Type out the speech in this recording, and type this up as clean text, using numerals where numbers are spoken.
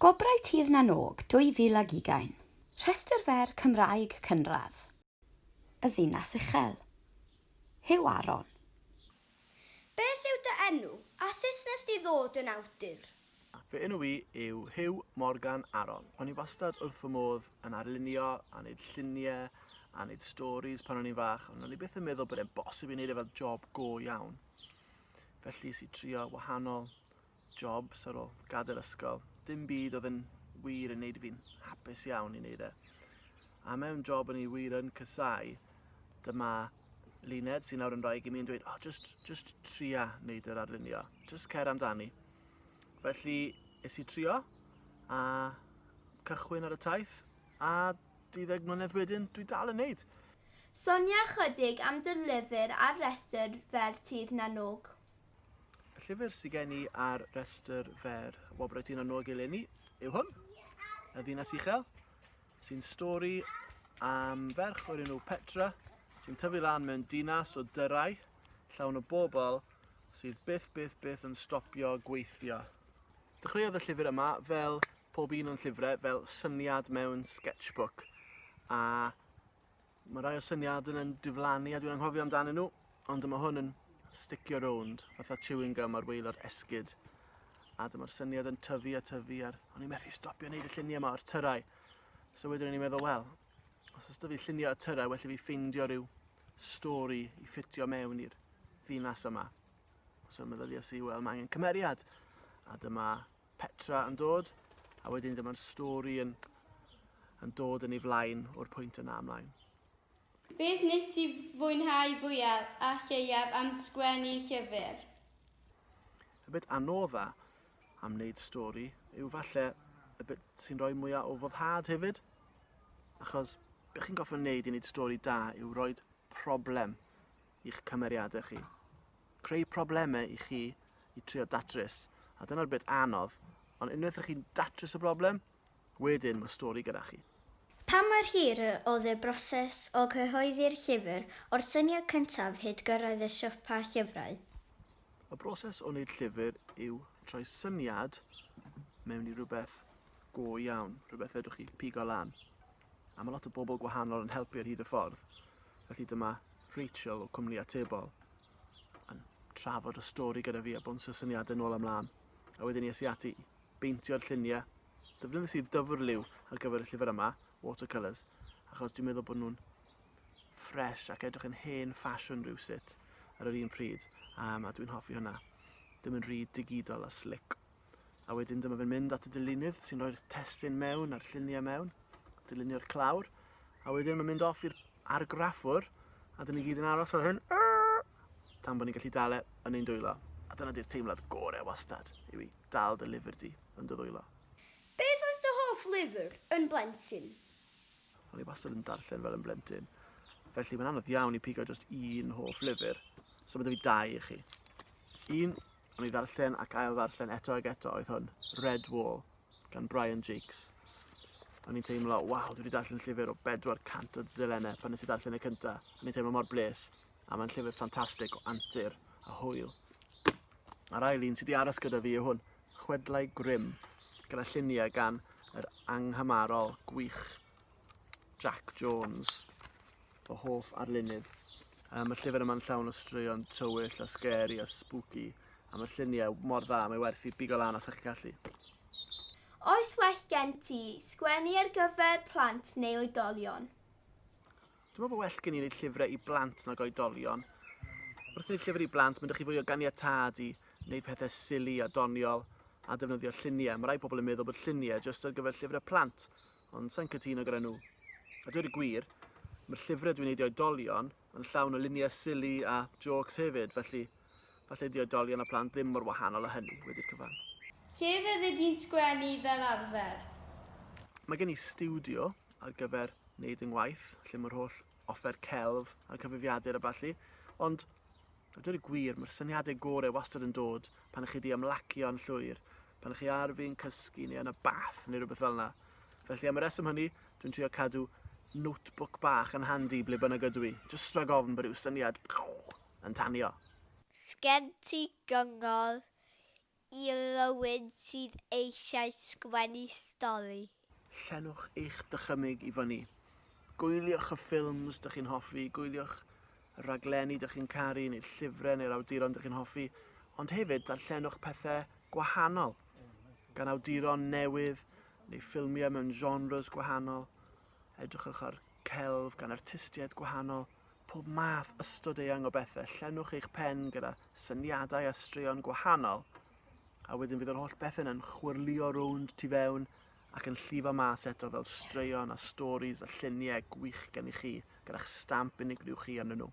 Gwobrau Tir na Nog 2020. Rhestr Fer Cymraeg Cynradd. Y ddinas uchel. Hyw Aron. Beth yw dy enw a sut nes di ddod yn awdur? Fy enw i yw Hyw Morgan Aron. O'n i wastad wrth fy modd yn arlunio, a wneud lluniau, a wneud stories pan o'n i'n fach, ond o'n i byth yn meddwl bod e'n bosib i wneud e fel job go iawn. Felly si trio wahanol jobs ar ôl gadael ysgol. Dim byd oedd yn wir yn wneud fi'n hapus iawn i wneud e. A mewn job o'n i wir yn cysau, dyma Luned sy'n nawr yn rhoi i mi yn dweud, just tria wneud yr arlunio, just cer amdani. Felly, es i trio, a cychwyn ar y taith, a 12 mlynedd wedyn, dwi dal yn wneud. Sonia chydig am dy lyfr ar Rhestr Fer Tir na Nog. Y llyfr sydd gen i ar Rhestr Fer Gwobrau Tir na Nog eleni yw hwn, Y Ddinas Uchel, sy'n stori am ferch o'r enw Petra, sy'n tyfu lan mewn dinas o dyrau, llawn o bobl sydd byth yn stopio gweithio. Dechreuodd y llyfr yma fel pob un o'n llyfrau, fel syniad mewn sketchbook. A mae rai o syniad yn diflannu a dwi'n anghofio amdanyn nhw, ond mae hwn yn sticio rownd, fatha chewing gum ar waelod esgid. A dyma'r syniad yn tyfu a tyfu, a o'n i'n methu stopio wneud y lluniau yma o'r tyrau. So wedyn ni'n meddwl, wel, os ys dy fi lluniau o tyrau, well i fi ffeindio rhyw stori i ffitio mewn i'r ddinas yma. So meddyliais i, wel, mae angen cymeriad. A dyma Petra yn dod, a wedyn dyma'r stori yn dod yn ei flaen o'r pwynt yna ymlaen. Beth nes ti fwynhau fwyaf a lleiaf am sgwennu llyfr? Y bit anodda am wneud stori yw falle y bit sy'n rhoi mwyaf o foddhad hefyd. Achos beth chi'n goffa wneud i wneud stori da yw rhoi problem i'ch cymeriadau chi. Creu problemau i chi i trio datrys. A dyna'r bit anodd, ond unwaith ych chi'n datrys y broblem, wedyn mae stori gyda chi. Pa mor hir oedd y broses o cyhoeddi'r llyfr o'r syniad cyntaf hyd gyrraedd y siopa llyfrau? Y broses o wneud llyfr yw troi syniad mewn i rhywbeth go iawn, rhywbeth fedrwch chi pigo lan. A mae lot o bobl gwahanol yn helpu ar hyd y ffordd. Felly dyma Rachel o cwmni atebol yn trafod y stori gyda fi a bwns y syniadau nôl ymlaen. A wedyn ni es i ati beintio'r lluniau. Defnyddiais i dyfrliw ar gyfer y llyfr yma, watercolours, achos dwi'n meddwl bod nhw'n ffres ac edrych yn hen ffasiwn rhywsut ar yr un pryd. A dwi'n hoffi hynna. Dim yn rhy digidol a slick. A wedyn dyma fe'n mynd at y dilinydd sy'n rhoi'r testyn mewn a'r lluniau mewn, dilynio'r clawr. A wedyn mae'n mynd off i'r argraffwr, a dyn ni gyd yn aros fel hyn, tan bod ni'n gallu dal yn ein dwylo. A dyna di'r teimlad gorau wastad, yw i dal dy lyfr di yn dy ddwylo. Beth oedd dy hoff lyfr yn blentyn? O'n i wastad yn darllen fel yn blentyn. Felly mae'n anodd iawn i pigo just un hoff lyfr, so mae 'da fi 2 i chi. Un o'n i ddarllen ac ail ddarllen eto ag eto oedd hwn, Red Wall, gan Brian Jakes. O'n i'n teimlo, waw, dwi wedi darllen llyfr o 400 o dylennau pan nes i darllen y cynta. O'n i'n teimlo mor bles, a mae'n llyfr ffantastig o antur a hwyl. A'r ail un sydd wedi aros gyda fi yw hwn, Chwedlau Grym, gyda lluniau gan yr anghymarol gwych Jack Jones, o hoff arlunydd. Mae'r llyfr yma'n llawn o straeon tywyll a scary a spooky, a mae'r lluniau mor dda, mae werth i bigo lan os ych chi'n gallu. Oes well gen ti sgwennu ar gyfer plant neu oedolion? Dwi'n meddwl bod well gen i wneud llyfrau i blant nag oedolion. Wrth wneud llyfr i blant, mae'n dych chi fwy o ganiatad i wneud pethau sili a doniol a defnyddio lluniau. Mae rai pobl yn meddwl bod lluniau jyst ar gyfer llyfrau plant, ond sa'n cytuno gyda nhw. A dweud y gwir, mae'r llyfrau dwi'n wneud i oedolion yn llawn o luniau sili a jokes hefyd, felly falle di oedolion a plant ddim mor wahanol â hynny wedi'r cyfan. Lle fyddi di'n sgwennu fel arfer? Mae gen i stiwdio ar gyfer wneud yng ngwaith, lle mae'r holl offer celf a'r cyfrifiadur a ballu, ond a dweud y gwir, mae'r syniadau gorau wastad yn dod pan ych chi di ymlacio yn llwyr, pan ych chi ar fi'n cysgu neu yn y bath neu rhywbeth fel yna. Felly am y reswm hynny, dwi'n trio cadw notebook bach yn handi ble bynnag ydw i, jyst rhag ofn bod yw syniad yn tanio. Sgen ti gyngor i rywun sydd eisiau sgwennu stori? Llenwch eich dychymyg i fyny. Gwyliwch y ffilms dych chi'n hoffi, gwyliwch y raglenni dych chi'n caru, neu'r llyfrau neu'r awduron dych chi'n hoffi, ond hefyd darllenwch pethau gwahanol, gan awduron newydd neu ffilmiau mewn genres gwahanol. Edrychwch ar celf gan artistiaid gwahanol, pob math ystod eang o bethau. Llenwch eich pen gyda syniadau a straeon gwahanol, a wedyn fydd yr holl bethau yn chwyrlio rownd tu fewn ac yn llifo mas eto fel straeon a storis a lluniau gwych gen i chi gyda'ch stamp unigryw chi arnyn nhw.